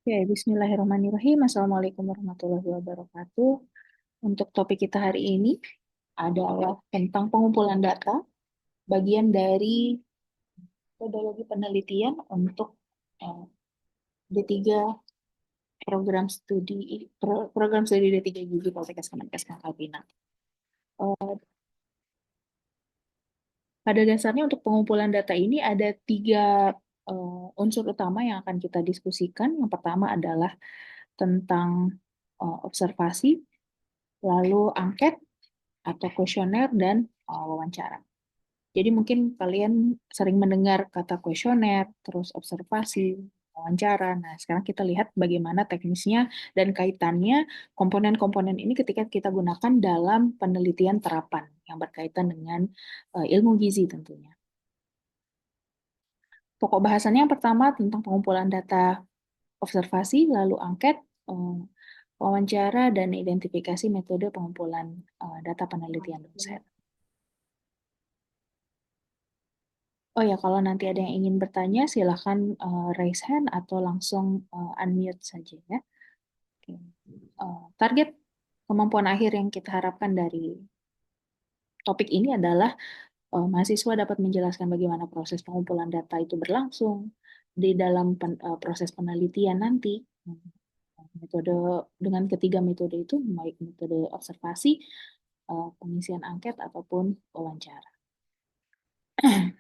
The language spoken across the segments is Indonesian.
Oke, Bismillahirrahmanirrahim. Assalamualaikum warahmatullahi wabarakatuh. Untuk topik kita hari ini adalah tentang pengumpulan data, bagian dari metodologi penelitian untuk eh, D3 program studi D3 Gizi Poltekkes Kemenkes Pangkal Pinang. Pada dasarnya untuk pengumpulan data ini ada tiga unsur utama yang akan kita diskusikan. Yang pertama adalah tentang observasi, lalu angket atau kuesioner dan wawancara. Jadi mungkin kalian sering mendengar kata kuesioner, terus observasi, wawancara. Nah, sekarang kita lihat bagaimana teknisnya dan kaitannya komponen-komponen ini ketika kita gunakan dalam penelitian terapan yang berkaitan dengan ilmu gizi tentunya. Pokok bahasannya yang pertama tentang pengumpulan data observasi, lalu angket, wawancara, dan identifikasi metode pengumpulan data penelitian dosen. Oh ya, kalau nanti ada yang ingin bertanya, silahkan raise hand atau langsung unmute saja ya. Oke. Target kemampuan akhir yang kita harapkan dari topik ini adalah mahasiswa dapat menjelaskan bagaimana proses pengumpulan data itu berlangsung di dalam proses penelitian nanti. Metode dengan ketiga metode itu, baik metode observasi, pengisian angket ataupun wawancara.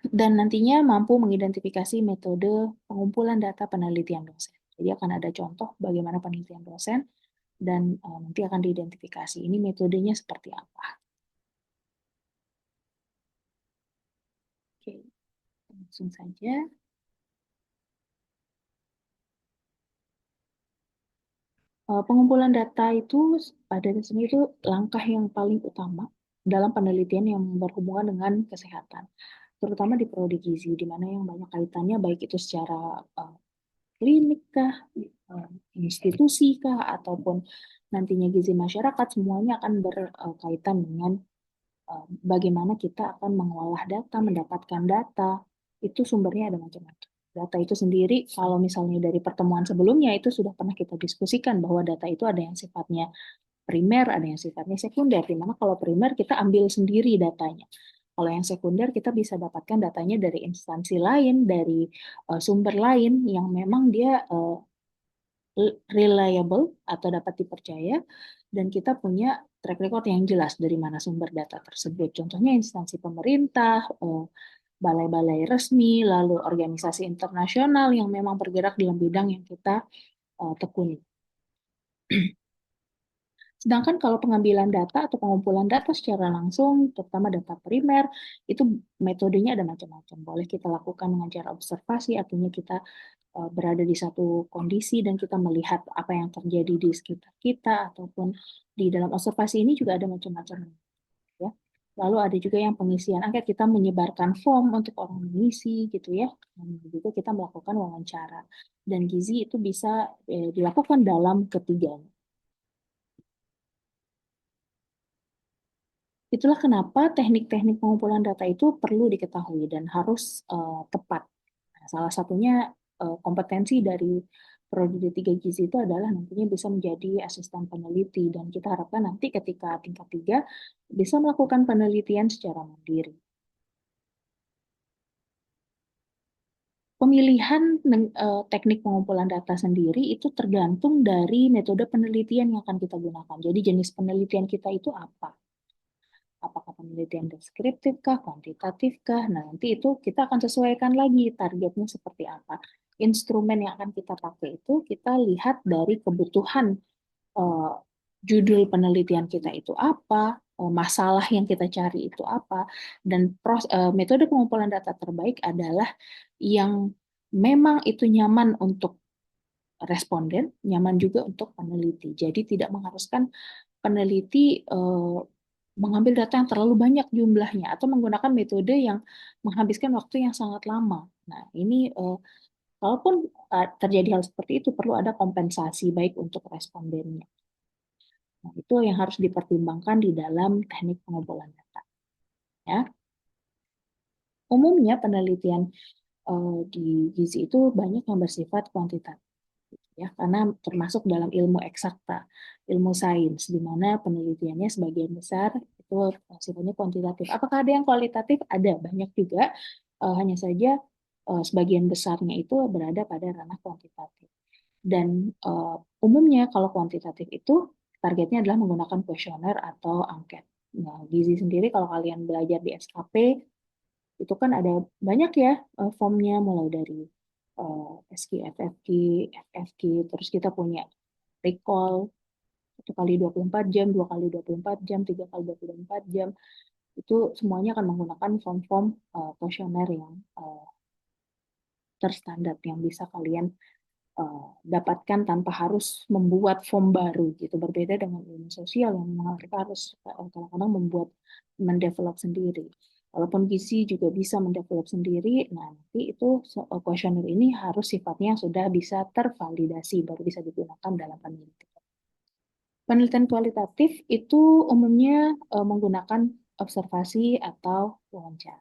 Dan nantinya mampu mengidentifikasi metode pengumpulan data penelitian dosen. Jadi akan ada contoh bagaimana penelitian dosen dan nanti akan diidentifikasi ini metodenya seperti apa. Oke, langsung saja. Pengumpulan data itu pada dasarnya itu langkah yang paling utama dalam penelitian yang berhubungan dengan kesehatan, terutama di prodi gizi, di mana yang banyak kaitannya baik itu secara klinik kah, institusi kah, ataupun nantinya gizi masyarakat, semuanya akan berkaitan dengan bagaimana kita akan mengolah data, mendapatkan data, itu sumbernya ada macam-macam. Data itu sendiri, kalau misalnya dari pertemuan sebelumnya, itu sudah pernah kita diskusikan bahwa data itu ada yang sifatnya primer, ada yang sifatnya sekunder, di mana kalau primer kita ambil sendiri datanya. Kalau yang sekunder kita bisa dapatkan datanya dari instansi lain, dari sumber lain yang memang dia reliable atau dapat dipercaya, dan kita punya track record yang jelas dari mana sumber data tersebut. Contohnya instansi pemerintah, balai-balai resmi, lalu organisasi internasional yang memang bergerak dalam bidang yang kita tekuni. Sedangkan kalau pengambilan data atau pengumpulan data secara langsung, terutama data primer, itu metodenya ada macam-macam. Boleh kita lakukan dengan cara observasi, artinya kita berada di satu kondisi dan kita melihat apa yang terjadi di sekitar kita, ataupun di dalam observasi ini juga ada macam-macam. Ya. Lalu ada juga yang pengisian angket, kita menyebarkan form untuk orang mengisi gitu ya. Dan juga kita melakukan wawancara. Dan gizi itu bisa dilakukan dalam ketiganya. Itulah kenapa teknik-teknik pengumpulan data itu perlu diketahui dan harus tepat. Nah, salah satunya kompetensi dari Prodi D3 Gizi itu adalah nantinya bisa menjadi asisten peneliti dan kita harapkan nanti ketika tingkat 3 bisa melakukan penelitian secara mandiri. Pemilihan teknik pengumpulan data sendiri itu tergantung dari metode penelitian yang akan kita gunakan. Jadi jenis penelitian kita itu apa? Apakah penelitian deskriptif kah, kuantitatif kah? Nah, nanti itu kita akan sesuaikan lagi targetnya seperti apa. Instrumen yang akan kita pakai itu kita lihat dari kebutuhan eh, judul penelitian kita itu apa, masalah yang kita cari itu apa, dan metode pengumpulan data terbaik adalah yang memang itu nyaman untuk responden, nyaman juga untuk peneliti. Jadi tidak mengharuskan peneliti mengambil data yang terlalu banyak jumlahnya atau menggunakan metode yang menghabiskan waktu yang sangat lama. Nah, ini kalaupun terjadi hal seperti itu perlu ada kompensasi baik untuk respondennya. Nah, itu yang harus dipertimbangkan di dalam teknik pengumpulan data. Ya. Umumnya penelitian di gizi itu banyak yang bersifat kuantitatif. ya, karena termasuk dalam ilmu eksakta, ilmu sains, di mana penelitiannya sebagian besar itu sifatnya kuantitatif. Apakah ada yang kualitatif? Ada, banyak juga. Hanya saja sebagian besarnya itu berada pada ranah kuantitatif. Dan umumnya kalau kuantitatif itu targetnya adalah menggunakan kuesioner atau angket. Nah, Gizi sendiri kalau kalian belajar di SKP itu kan ada banyak ya formnya, mulai dari SQ, FFQ, FFQ, terus kita punya recall 1 kali 24 jam, 2 kali 24 jam, 3 kali 24 jam, itu semuanya akan menggunakan form-form kuesioner yang terstandar yang bisa kalian dapatkan tanpa harus membuat form baru gitu. Berbeda dengan ilmu sosial yang memang mereka harus kadang-kadang mendevelop sendiri. Walaupun gizi juga bisa mendevelop sendiri, nah nanti itu kuesioner ini harus sifatnya sudah bisa tervalidasi baru bisa digunakan dalam penelitian. Penelitian kualitatif itu umumnya menggunakan observasi atau wawancara.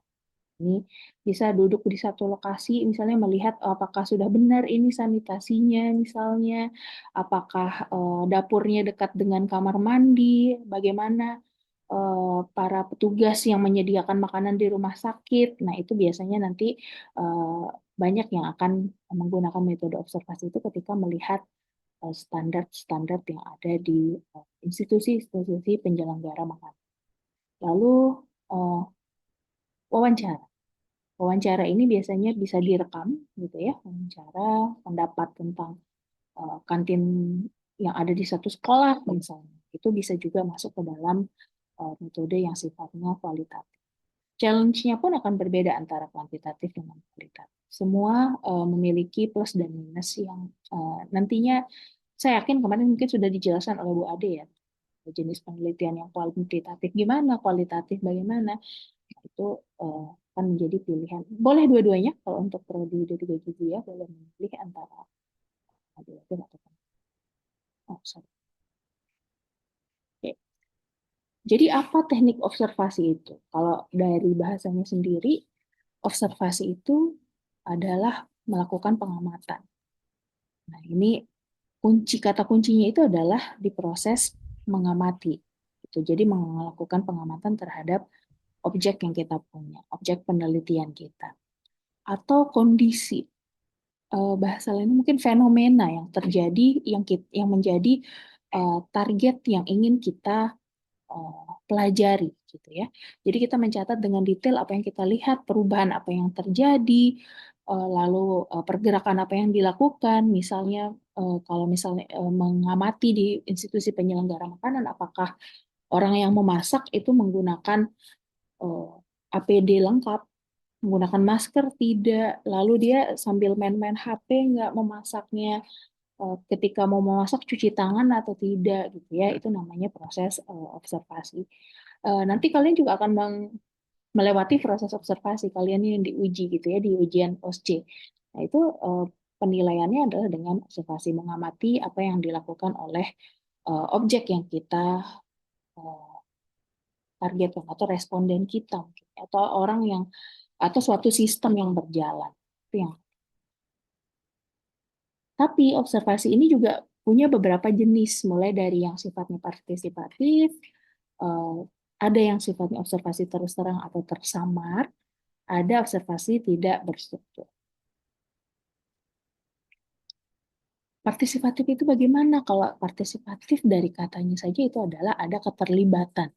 Ini bisa duduk di satu lokasi, misalnya melihat apakah sudah benar ini sanitasinya, misalnya apakah dapurnya dekat dengan kamar mandi, bagaimana para petugas yang menyediakan makanan di rumah sakit. Nah, itu biasanya nanti banyak yang akan menggunakan metode observasi itu ketika melihat standar-standar yang ada di institusi-institusi penyelenggara makanan. Lalu wawancara. Wawancara ini biasanya bisa direkam gitu ya, wawancara pendapat tentang kantin yang ada di satu sekolah misalnya. Itu bisa juga masuk ke dalam metode yang sifatnya kualitatif. Challenge-nya pun akan berbeda antara kuantitatif dengan kualitatif. Semua memiliki plus dan minus yang nantinya saya yakin kemarin mungkin sudah dijelaskan oleh Bu Ade ya, jenis penelitian yang kuantitatif gimana, kualitatif bagaimana. Nah, itu akan menjadi pilihan. Boleh dua-duanya kalau untuk prodi D3 Gizi ya, boleh memilih antara kualitatif atau kuantitatif. Oh, sorry. Oke. Jadi apa teknik observasi itu? Kalau dari bahasanya sendiri, observasi itu adalah melakukan pengamatan. Nah, ini kata kuncinya itu adalah di proses mengamati. Gitu. Jadi melakukan pengamatan terhadap objek yang kita punya, objek penelitian kita, atau kondisi, bahasa lainnya mungkin fenomena yang terjadi, yang menjadi target yang ingin kita pelajari gitu ya. Jadi kita mencatat dengan detail apa yang kita lihat, perubahan apa yang terjadi, lalu pergerakan apa yang dilakukan. Misalnya kalau misalnya mengamati di institusi penyelenggara makanan, apakah orang yang memasak itu menggunakan APD lengkap, menggunakan masker tidak, lalu dia sambil main-main HP nggak memasaknya, ketika mau memasak cuci tangan atau tidak gitu ya, itu namanya proses observasi. Nanti kalian juga akan melewati proses observasi, kalian yang diuji gitu ya, di ujian OSCE. Nah itu penilaiannya adalah dengan observasi, mengamati apa yang dilakukan oleh objek yang kita uh, targetkan atau responden kita atau orang yang atau suatu sistem yang berjalan. Itu yang. Tapi observasi ini juga punya beberapa jenis, mulai dari yang sifatnya partisipatif, eh, ada yang sifatnya observasi terus terang atau tersamar, ada observasi tidak berstruktur. Partisipatif itu bagaimana? Kalau partisipatif dari katanya saja itu adalah ada keterlibatan,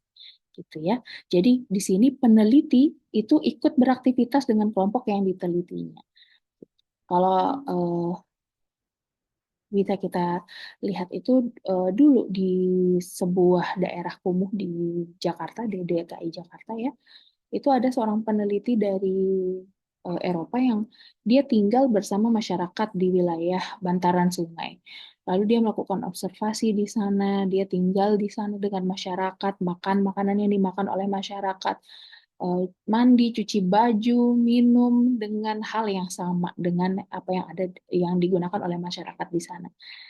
gitu ya. Jadi di sini peneliti itu ikut beraktivitas dengan kelompok yang ditelitinya. Kalau bisa kita lihat itu dulu di sebuah daerah kumuh di Jakarta, di DKI Jakarta ya, itu ada seorang peneliti dari Eropa yang dia tinggal bersama masyarakat di wilayah bantaran sungai. Lalu dia melakukan observasi di sana, dia tinggal di sana dengan masyarakat, makan makanan yang dimakan oleh masyarakat. mandi, cuci baju, minum dengan hal yang sama dengan apa yang ada yang digunakan oleh masyarakat di sana.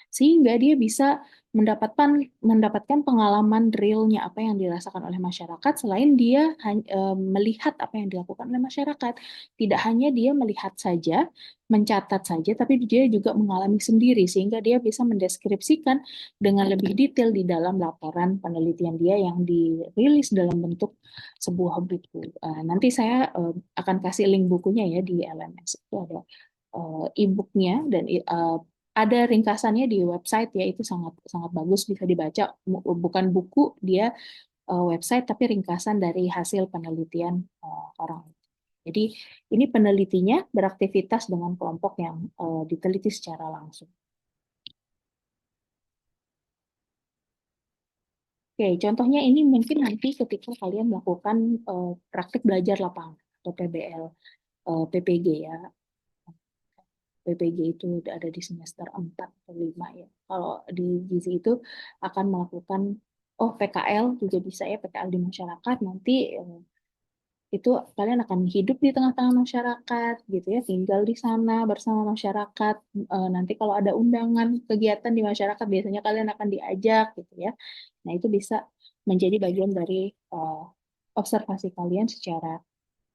Sehingga dia bisa mendapatkan pengalaman realnya apa yang dirasakan oleh masyarakat selain dia melihat apa yang dilakukan oleh masyarakat. Tidak hanya dia melihat saja, mencatat saja, tapi dia juga mengalami sendiri sehingga dia bisa mendeskripsikan dengan lebih detail di dalam laporan penelitian dia yang dirilis dalam bentuk sebuah buku. Nanti saya akan kasih link bukunya ya di LMS. Itu ada e-booknya dan ada ringkasannya di website ya, itu sangat sangat bagus, bisa dibaca. Bukan buku, dia website tapi ringkasan dari hasil penelitian orang. Jadi ini penelitinya beraktivitas dengan kelompok yang diteliti secara langsung. Oke, contohnya ini mungkin nanti ketika kalian melakukan praktik belajar lapangan atau PBL, PPG ya. PPG itu ada di semester 4 atau 5 ya. Kalau di gizi itu akan melakukan, PKL juga bisa ya, PKL di masyarakat. Nanti itu kalian akan hidup di tengah-tengah masyarakat gitu ya, tinggal di sana bersama masyarakat. Nanti kalau ada undangan kegiatan di masyarakat biasanya kalian akan diajak gitu ya. Nah, itu bisa menjadi bagian dari eh, observasi kalian secara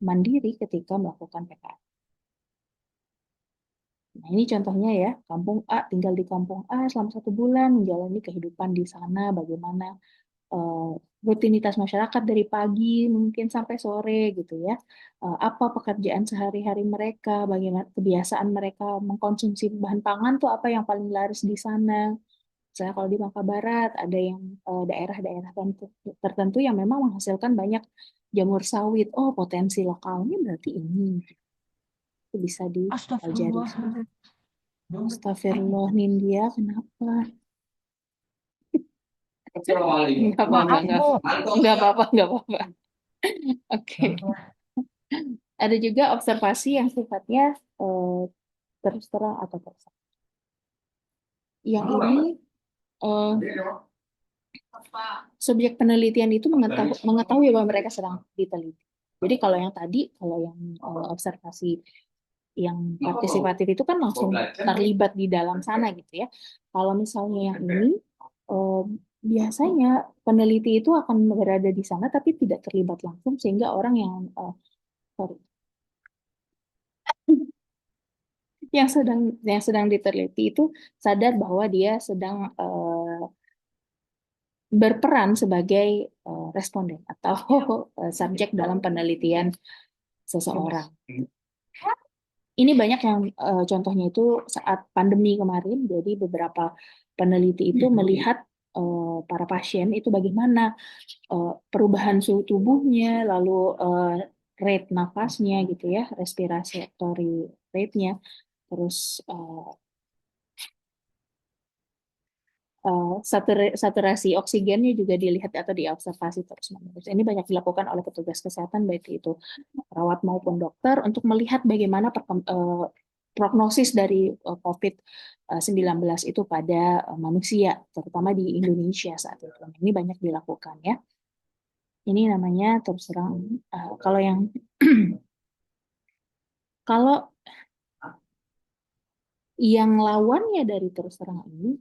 mandiri ketika melakukan PKL. Nah, ini contohnya ya, kampung A, tinggal di kampung A selama 1 bulan, menjalani kehidupan di sana, bagaimana eh, rutinitas masyarakat dari pagi mungkin sampai sore gitu ya. Apa pekerjaan sehari-hari mereka, bagaimana kebiasaan mereka mengkonsumsi bahan pangan tuh apa yang paling laris di sana. Misalnya kalau di Bangka Barat ada yang daerah-daerah tertentu yang memang menghasilkan banyak jamur sawit. Oh, potensi lokalnya berarti ini. Itu bisa dipelajari. Astagfirullah. Astagfirullah, Nindya, kenapa? Nggak apa-apa, Maaf, Bu. nggak apa-apa, nggak apa-apa. Oke. Ada juga observasi yang sifatnya eh, terus terang atau terang. Yang ini eh, subjek penelitian itu mengetahui bahwa mereka sedang diteliti. Jadi kalau yang tadi, kalau yang observasi yang partisipatif itu kan langsung terlibat di dalam sana gitu ya. Kalau misalnya yang ini eh, biasanya peneliti itu akan berada di sana tapi tidak terlibat langsung sehingga orang sorry, yang sedang diteliti itu sadar bahwa dia sedang berperan sebagai responden atau subjek dalam penelitian seseorang. Ini banyak yang contohnya itu saat pandemi kemarin, jadi beberapa peneliti itu melihat para pasien itu bagaimana perubahan suhu tubuhnya, lalu rate nafasnya gitu ya, respiratory rate-nya, terus saturasi oksigennya juga dilihat atau diobservasi terus-menerus. Ini banyak dilakukan oleh petugas kesehatan, baik itu perawat maupun dokter, untuk melihat bagaimana prognosis dari COVID-19 itu pada manusia, terutama di Indonesia saat itu. Ini banyak dilakukan ya. Ini namanya terus terang. Kalau yang kalau yang lawannya dari terus terang ini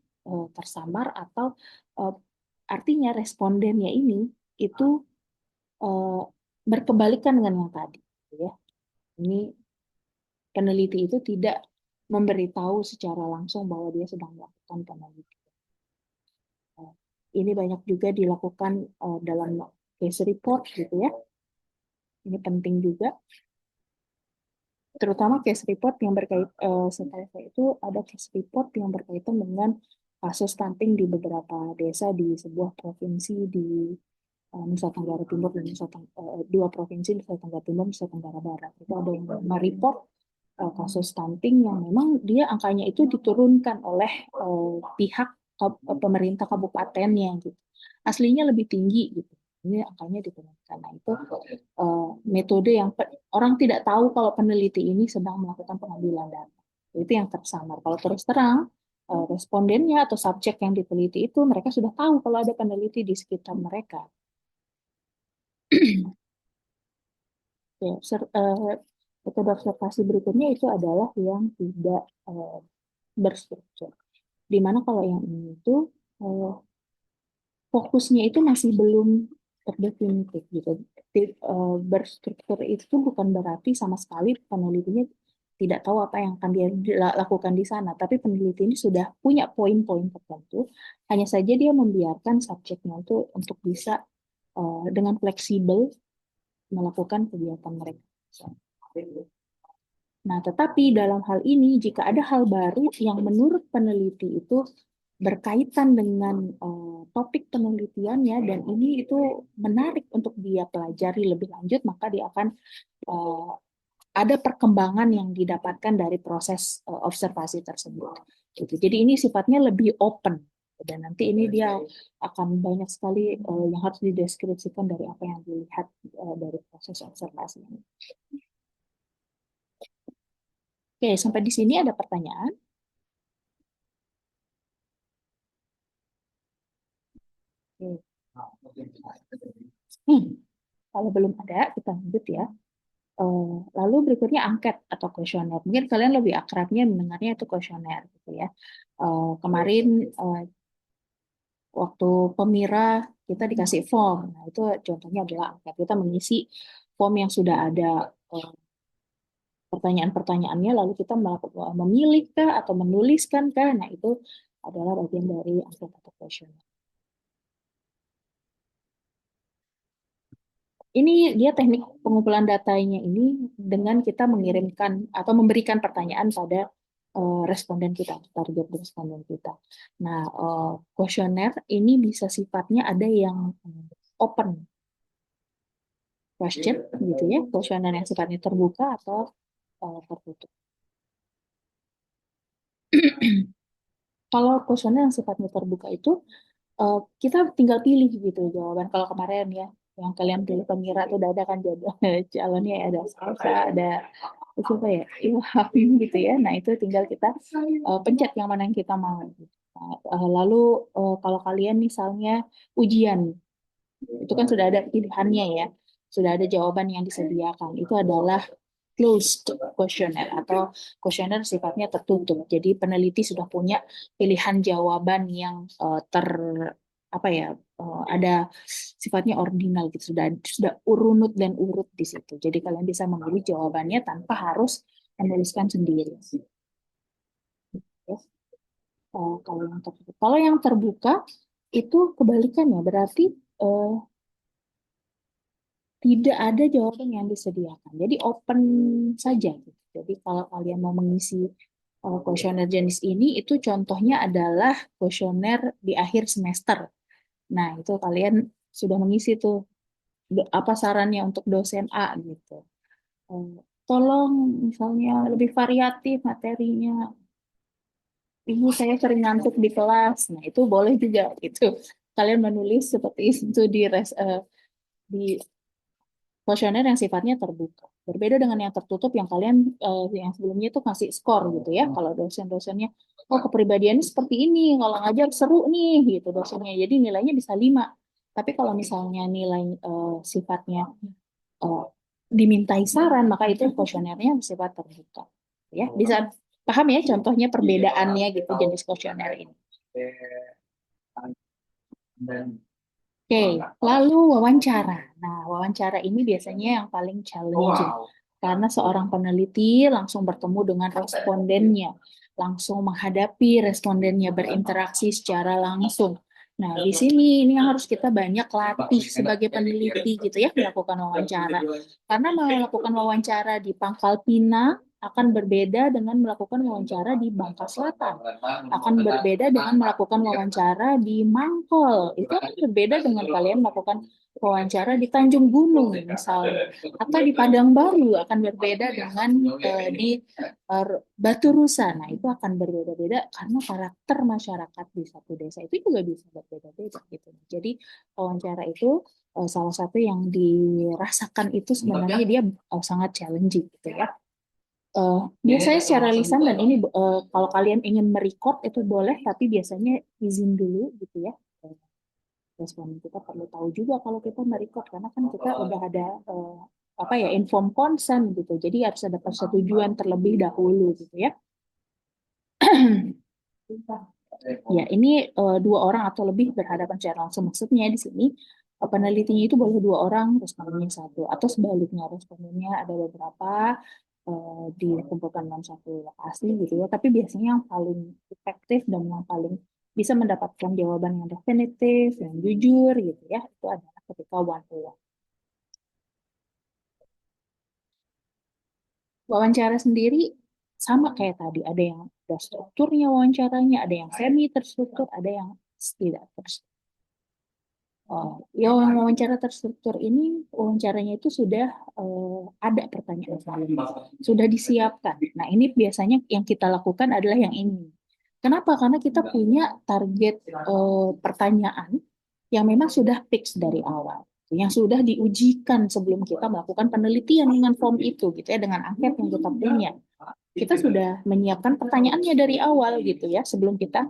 tersamar atau uh, artinya respondennya ini itu uh, berkebalikan dengan yang tadi, ya. Ini peneliti itu tidak memberitahu secara langsung bahwa dia sedang melakukan penelitian. Ini banyak juga dilakukan dalam case report gitu ya. Ini penting juga, terutama case report yang setelah itu ada case report yang berkaitan dengan kasus stunting di beberapa desa di sebuah provinsi di Nusa Tenggara Timur dan dua provinsi, Nusa Tenggara Timur, Nusa Tenggara Barat. Itu ada yang mereport kasus stunting yang memang dia angkanya itu diturunkan oleh pihak pemerintah kabupatennya gitu. Aslinya lebih tinggi gitu. Ini angkanya diturunkan. Nah, itu metode yang orang tidak tahu kalau peneliti ini sedang melakukan pengambilan data. Itu yang tersamar. Kalau terus terang, respondennya atau subjek yang diteliti itu mereka sudah tahu kalau ada peneliti di sekitar mereka. Ya, metode observasi berikutnya itu adalah yang tidak berstruktur. Di mana kalau yang ini itu eh, fokusnya itu masih belum terdefinitif gitu. Berstruktur itu bukan berarti sama sekali penelitinya tidak tahu apa yang akan dia lakukan di sana, tapi peneliti ini sudah punya poin-poin tertentu, hanya saja dia membiarkan subjeknya itu untuk bisa dengan fleksibel melakukan kegiatan mereka. Nah, tetapi dalam hal ini, jika ada hal baru yang menurut peneliti itu berkaitan dengan topik penelitiannya dan ini itu menarik untuk dia pelajari lebih lanjut, maka dia akan uh, ada perkembangan yang didapatkan dari proses observasi tersebut. Gitu. Jadi ini sifatnya lebih open dan nanti ini dia akan banyak sekali yang harus dideskripsikan dari apa yang dilihat dari proses observasi ini. Oke, sampai di sini ada pertanyaan? Oke. Hmm, kalau belum ada, kita lanjut ya. Lalu berikutnya angket atau kuesioner. Mungkin kalian lebih akrabnya mendengarnya itu kuesioner gitu ya. Kemarin waktu pemira kita dikasih form. Nah, itu contohnya adalah angket. Kita mengisi form yang sudah ada pertanyaan-pertanyaannya, lalu kita memilih kah atau menuliskan kah. Nah, itu adalah bagian dari angket atau kuesioner. Ini dia teknik pengumpulan datanya ini dengan kita mengirimkan atau memberikan pertanyaan pada responden kita, target responden kita. Nah, kuesioner ini bisa sifatnya ada yang open question gitu ya, kuesioner yang sifatnya terbuka atau tertutup. Kalau kuesioner yang sifatnya terbuka itu kita tinggal pilih gitu jawaban. Kalau kemarin ya, yang kalian pilih pemira itu udah ada kan jodoh calonnya ya, ada salsa, ada apa ya, ilham gitu ya. Nah itu tinggal kita pencet yang mana yang kita mau. Nah, lalu kalau kalian misalnya ujian, itu kan sudah ada pilihannya ya, sudah ada jawaban yang disediakan. Itu adalah closed questionnaire atau questionnaire sifatnya tertutup. Jadi peneliti sudah punya pilihan jawaban yang ter apa ya ada sifatnya ordinal gitu, sudah urunut dan urut di situ. Jadi kalian bisa memilih jawabannya tanpa harus menuliskan sendiri. Ya. Kalau yang terbuka itu kebalikannya, berarti uh, tidak ada jawaban yang disediakan. Jadi open saja. Gitu. Jadi kalau kalian mau mengisi kuesioner jenis ini, itu contohnya adalah kuesioner di akhir semester. Nah, itu kalian sudah mengisi tuh apa sarannya untuk dosen A gitu. Tolong misalnya lebih variatif materinya. Ibu saya sering ngantuk di kelas. Nah, itu boleh juga gitu. Kalian menulis seperti itu di kuesioner yang sifatnya terbuka. Berbeda dengan yang tertutup yang kalian yang sebelumnya itu kasih skor gitu ya. Kalau dosen-dosennya, oh kepribadiannya seperti ini, kalau ngajar seru nih gitu dosennya. Jadi nilainya bisa 5. Tapi kalau misalnya nilai sifatnya uh, dimintai saran, maka itu kuesionernya bersifat terbuka. Ya, bisa paham ya contohnya perbedaannya gitu jenis kuesioner ini. Oke, lalu wawancara. Nah, wawancara ini biasanya yang paling challenging karena seorang peneliti langsung bertemu dengan respondennya, langsung menghadapi respondennya, berinteraksi secara langsung. Nah, di sini ini yang harus kita banyak latih sebagai peneliti gitu ya, melakukan wawancara. Karena melakukan wawancara di Pangkal Pinang akan berbeda dengan melakukan wawancara di Bangka Selatan. Akan berbeda dengan melakukan wawancara di Mangkol. Itu akan berbeda dengan kalian melakukan wawancara di Tanjung Gunung misalnya. Atau di Padang Baru akan berbeda dengan di Batu Rusa. Nah, itu akan berbeda-beda karena karakter masyarakat di satu desa itu juga bisa berbeda-beda gitu. Jadi wawancara itu salah satu yang dirasakan itu sebenarnya dia sangat challenging gitu ya. Biasanya secara lisan dan ini kalau kalian ingin merecord itu boleh, tapi biasanya izin dulu gitu ya. Responden kita perlu tahu juga kalau kita merecord karena kan kita udah ada apa ya, informed consent gitu. Jadi harus ada persetujuan terlebih dahulu gitu ya. Ya, ini dua orang atau lebih berhadapan secara langsung. Maksudnya di sini penelitinya itu boleh dua orang, respondennya satu, atau sebaliknya respondennya ada beberapa dikumpulkan dalam satu lokasi gitu ya. Tapi biasanya yang paling efektif dan yang paling bisa mendapatkan jawaban yang definitif, yang jujur gitu ya, itu adalah ketika one to one. Wawancara sendiri sama kayak tadi, ada yang ada strukturnya wawancaranya, ada yang semi terstruktur, ada yang tidak terstruktur. Yang wawancara terstruktur ini wawancaranya itu sudah ada pertanyaan sebelumnya, sudah disiapkan. Nah, ini biasanya yang kita lakukan adalah yang ini. Kenapa? Karena kita punya target pertanyaan yang memang sudah fix dari awal, yang sudah diujikan sebelum kita melakukan penelitian dengan form itu, gitu ya, dengan angket yang kita punya. Kita sudah menyiapkan pertanyaannya dari awal, gitu ya, sebelum kita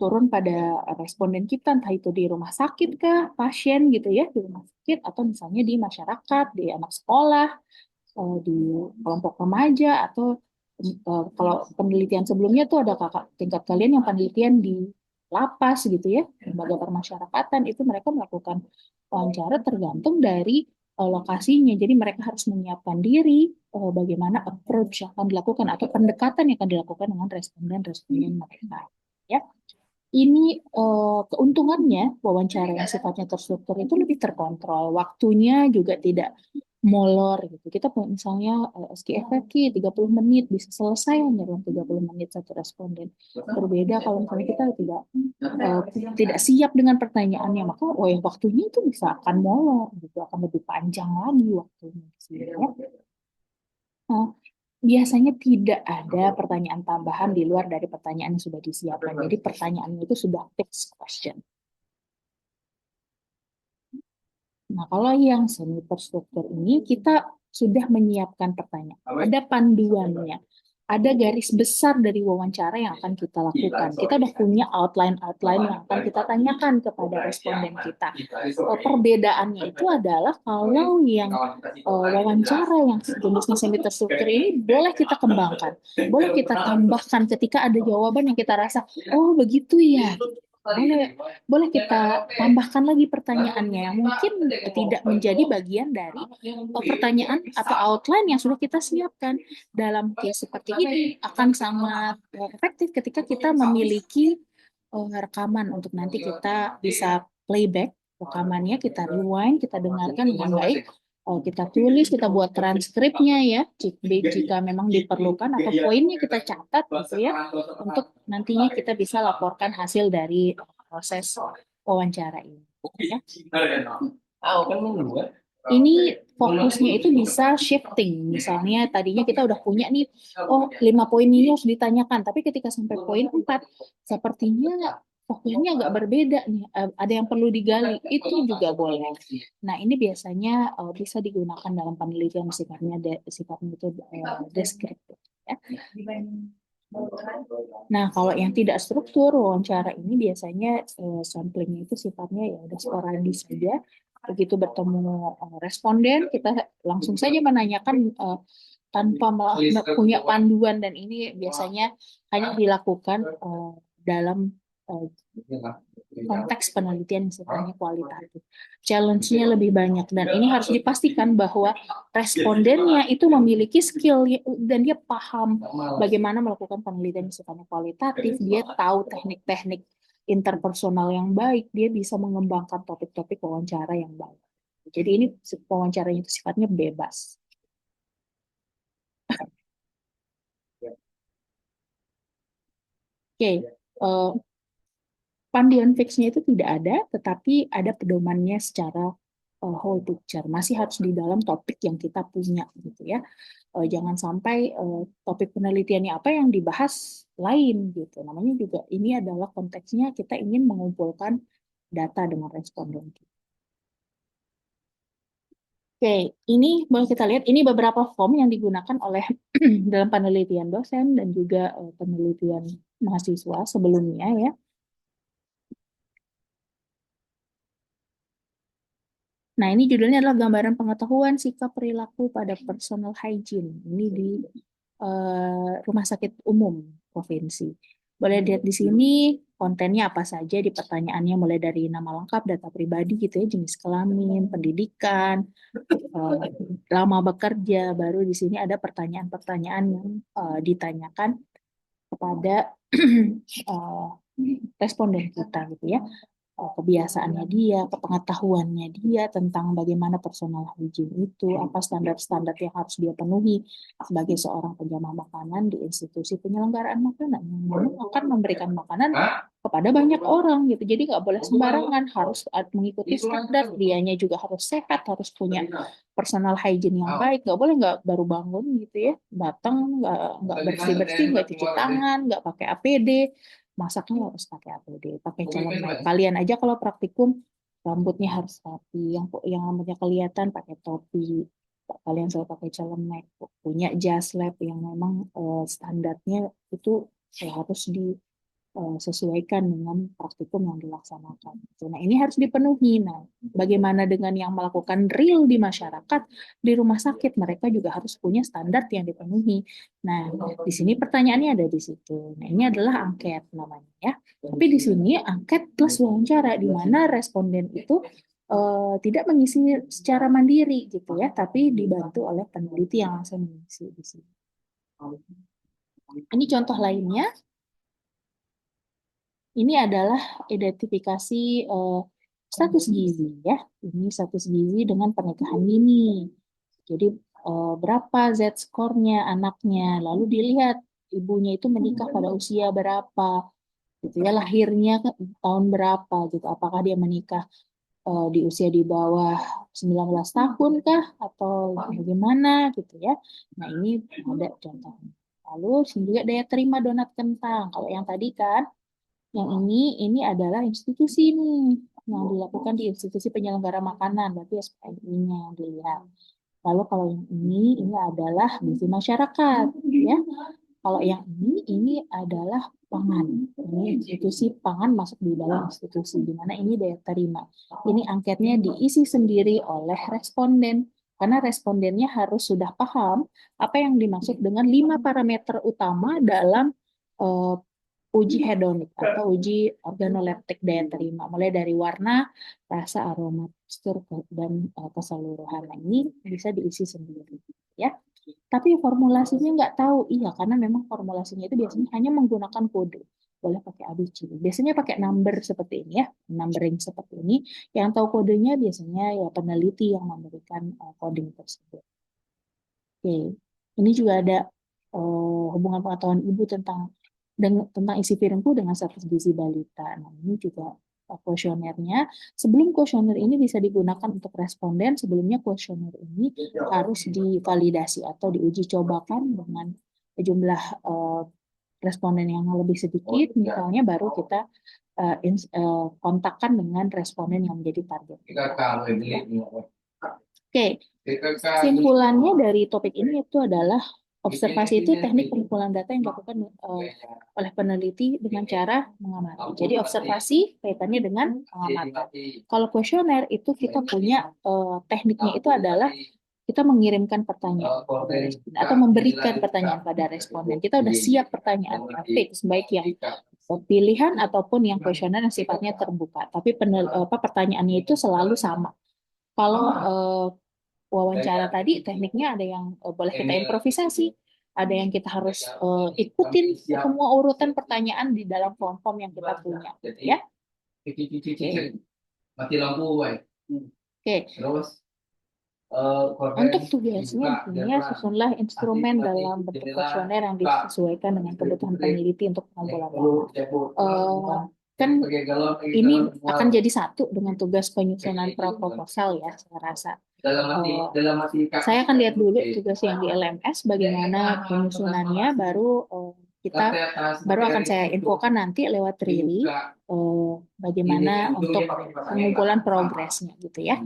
turun pada responden kita, entah itu di rumah sakit kah, pasien gitu ya, di rumah sakit, atau misalnya di masyarakat, di anak sekolah, di kelompok remaja, atau kalau penelitian sebelumnya tuh ada kakak tingkat kalian yang penelitian di lapas gitu ya, lembaga permasyarakatan, itu mereka melakukan wawancara tergantung dari lokasinya. Jadi mereka harus menyiapkan diri bagaimana approach yang akan dilakukan atau pendekatan yang akan dilakukan dengan responden-responden mereka. Ya, ini keuntungannya wawancara yang sifatnya terstruktur itu lebih terkontrol, waktunya juga tidak molor gitu. Kita misalnya SKFQ 30 menit bisa selesai hanya dalam 30 menit satu responden. Berbeda kalau misalnya kita tidak siap dengan pertanyaannya, maka waktunya itu bisa akan molor gitu, akan lebih panjang lagi waktunya ya. Nah, biasanya tidak ada pertanyaan tambahan di luar dari pertanyaan yang sudah disiapkan. Jadi pertanyaannya itu sudah fixed question. Nah, kalau yang semi terstruktur ini kita sudah menyiapkan pertanyaan. Ada panduannya. Ada garis besar dari wawancara yang akan kita lakukan. Kita sudah punya outline-outline yang akan kita tanyakan kepada responden kita. Perbedaannya itu adalah kalau yang wawancara yang jenisnya semi terstruktur ini boleh kita kembangkan, boleh kita tambahkan ketika ada jawaban yang kita rasa, oh begitu ya, boleh kita tambahkan lagi pertanyaannya yang mungkin tidak menjadi bagian dari pertanyaan atau outline yang sudah kita siapkan. Dalam case seperti ini akan sangat efektif ketika kita memiliki rekaman untuk nanti kita bisa playback rekamannya, kita rewind, kita dengarkan dengan baik, kita tulis, kita buat transkripnya ya, jika memang diperlukan, atau poinnya kita catat gitu ya, untuk nantinya kita bisa laporkan hasil dari proses wawancara ini. Ya. Ini fokusnya itu bisa shifting. Misalnya tadinya kita udah punya nih, oh 5 poin ini harus ditanyakan, tapi ketika sampai poin 4, sepertinya fokusnya agak berbeda nih, ada yang perlu digali, itu juga boleh. Nah, ini biasanya bisa digunakan dalam penelitian sifatnya itu deskriptif ya. Nah, kalau yang tidak struktur wawancara ini biasanya samplingnya itu sifatnya ya udah sporadis saja. Begitu bertemu responden, kita langsung saja menanyakan tanpa punya panduan, dan ini biasanya hanya dilakukan dalam konteks penelitian yang sifatnya kualitatif. Challenge-nya lebih banyak, dan ini harus dipastikan bahwa respondennya itu memiliki skill dan dia paham bagaimana melakukan penelitian yang sifatnya kualitatif, dia tahu teknik-teknik interpersonal yang baik, dia bisa mengembangkan topik-topik wawancara yang baik. Jadi ini wawancaranya itu sifatnya bebas. Oke, panduan fixnya itu tidak ada, tetapi ada pedomannya secara whole picture. Masih harus di dalam topik yang kita punya, gitu ya. Jangan sampai topik penelitiannya apa yang dibahas lain, gitu. Namanya juga ini adalah konteksnya kita ingin mengumpulkan data dengan responden. Oke, ini boleh kita lihat, ini beberapa form yang digunakan oleh dalam penelitian dosen dan juga penelitian mahasiswa sebelumnya ya. Nah, ini judulnya adalah gambaran pengetahuan sikap perilaku pada personal hygiene. Ini di rumah sakit umum provinsi. Boleh lihat di sini kontennya apa saja di pertanyaannya, mulai dari nama lengkap, data pribadi gitu ya, jenis kelamin, pendidikan, eh, lama bekerja. Baru di sini ada pertanyaan-pertanyaan yang ditanyakan kepada eh, responden kita gitu ya, kebiasaannya dia, kepengetahuannya dia tentang bagaimana personal hygiene itu, apa standar-standar yang harus dia penuhi sebagai seorang penjamah makanan di institusi penyelenggaraan makanan yang memang akan memberikan makanan kepada banyak orang gitu. Jadi nggak boleh sembarangan, harus mengikuti standar, dianya juga harus sehat, harus punya personal hygiene yang baik, nggak boleh nggak baru bangun gitu ya, datang nggak bersih-bersih, nggak cuci tangan, nggak pakai APD, masaknya harus pakai APD, pakai celemek. Kalian aja kalau praktikum rambutnya harus rapi, yang rambutnya kelihatan pakai topi. Kalian selalu pakai celemek, punya jas lab yang memang standarnya itu harus disesuaikan dengan praktikum yang dilaksanakan. Nah, ini harus dipenuhi. Nah, bagaimana dengan yang melakukan real di masyarakat, di rumah sakit, mereka juga harus punya standar yang dipenuhi. Nah, di sini pertanyaannya ada di situ. Nah, ini adalah angket namanya ya. Tapi di sini angket plus wawancara, di mana responden itu tidak mengisi secara mandiri gitu ya, tapi dibantu oleh peneliti yang langsung mengisi di sini. Ini contoh lainnya. Ini adalah identifikasi status gizi ya. Ini status gizi dengan pernikahan dini. Jadi berapa Z-skornya anaknya, lalu dilihat ibunya itu menikah pada usia berapa, gitu ya, lahirnya tahun berapa, gitu. Apakah dia menikah di usia di bawah 19 tahun kah atau bagaimana gitu ya. Nah, ini ada contohnya. Lalu sini juga daya terima donat kentang. Kalau yang tadi kan yang ini adalah institusi nih yang dilakukan di institusi penyelenggara makanan, berarti SPMI-nya yang dilihat. Lalu kalau yang ini adalah gizi masyarakat, ya. Kalau yang ini adalah pangan. Ini institusi pangan masuk di dalam institusi, di mana ini daya terima. Ini angketnya diisi sendiri oleh responden, karena respondennya harus sudah paham apa yang dimaksud dengan 5 parameter utama dalam eh, uji hedonik atau uji organoleptik daya terima, mulai dari warna, rasa, aroma, tekstur, dan keseluruhan. Nah, ini bisa diisi sendiri, ya. Tapi formulasinya nggak tahu, iya, karena memang formulasinya itu biasanya hanya menggunakan kode. Boleh pakai ABC. Biasanya pakai number seperti ini ya, numbering seperti ini. Yang tahu kodenya biasanya ya peneliti yang memberikan coding tersebut. Oke, ini juga ada hubungan pengetahuan ibu tentang isi piringku dengan status gizi balita. Nah, ini juga kuesionernya. Sebelum kuesioner ini bisa digunakan untuk responden, sebelumnya kuesioner ini harus divalidasi atau diuji cobakan dengan jumlah responden yang lebih sedikit, misalnya baru kita kontakkan dengan responden yang menjadi target. Oke, kesimpulannya dari topik ini itu adalah observasi itu teknik pengumpulan data yang dilakukan oleh peneliti dengan cara mengamati. Jadi observasi kaitannya dengan pengamatan. Kalau kuesioner itu kita punya tekniknya itu adalah kita mengirimkan pertanyaan atau memberikan pertanyaan pada responden. Kita udah siap pertanyaan fix, baik yang pilihan ataupun yang kuesioner yang sifatnya terbuka. Tapi pertanyaannya itu selalu sama. Kalau wawancara tadi tekniknya ada yang boleh kita improvisasi, ada yang kita harus ikutin semua urutan pertanyaan di dalam form-form yang kita punya, ya. Mati lampu, oke. Terus untuk tugasnya intinya susunlah instrumen dalam bentuk kuesioner yang disesuaikan dengan kebutuhan peneliti untuk pengumpulan data. Kan ini akan jadi satu dengan tugas penyusunan proposal ya, saya rasa. Saya akan lihat dulu tugas yang di LMS bagaimana penyusunannya, kita baru akan saya infokan nanti lewat Riri bagaimana untuk pengumpulan progresnya gitu ya.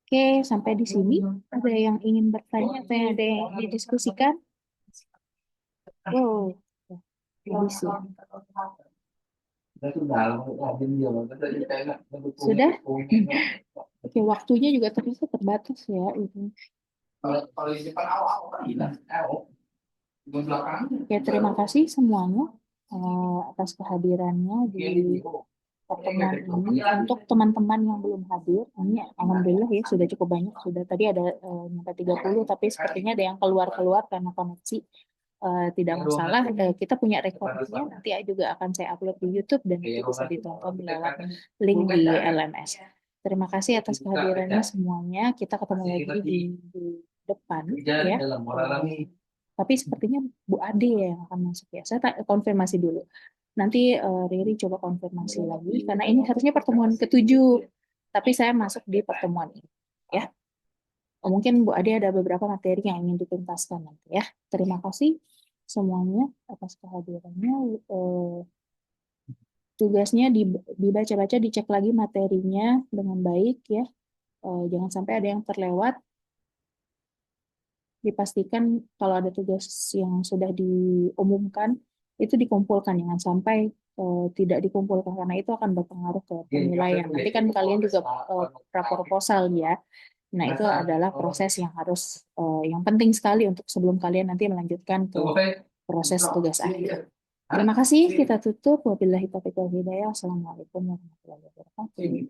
Oke, sampai di sini ada yang ingin bertanya atau ada yang didiskusikan? Wow, habis ya. Sudah? Oke, waktunya juga ternyata terbatas ya itu. Oke, terima kasih semuanya atas kehadirannya di pertemuan ini. Untuk teman-teman yang belum hadir, ini alhamdulillah ya sudah cukup banyak. Sudah tadi ada nyampe 30, tapi sepertinya ada yang keluar-keluar karena koneksi. Tidak masalah, kita punya rekodnya, nanti juga akan saya upload di YouTube dan itu bisa ditonton lewat link di LMS. Terima kasih atas kehadirannya semuanya. Kita ketemu lagi di depan ya. Tapi sepertinya Bu Ade yang akan masuk ya. Saya konfirmasi dulu. Nanti Riri coba konfirmasi lagi karena ini harusnya pertemuan ketujuh, tapi saya masuk di pertemuan ini ya. Mungkin Bu Ade ada beberapa materi yang ingin dituntaskan nanti ya. Terima kasih semuanya atas kehadirannya. Tugasnya dibaca-baca, dicek lagi materinya dengan baik ya. Jangan sampai ada yang terlewat. Dipastikan kalau ada tugas yang sudah diumumkan itu dikumpulkan, jangan sampai tidak dikumpulkan karena itu akan berpengaruh ke penilaian. Nanti kan kalian juga praproposal ya. Nah, itu adalah proses yang harus yang penting sekali untuk sebelum kalian nanti melanjutkan ke proses tugas akhir. Terima kasih, kita tutup. Wabillahi taufiq wal hidayah. Assalamualaikum warahmatullahi wabarakatuh.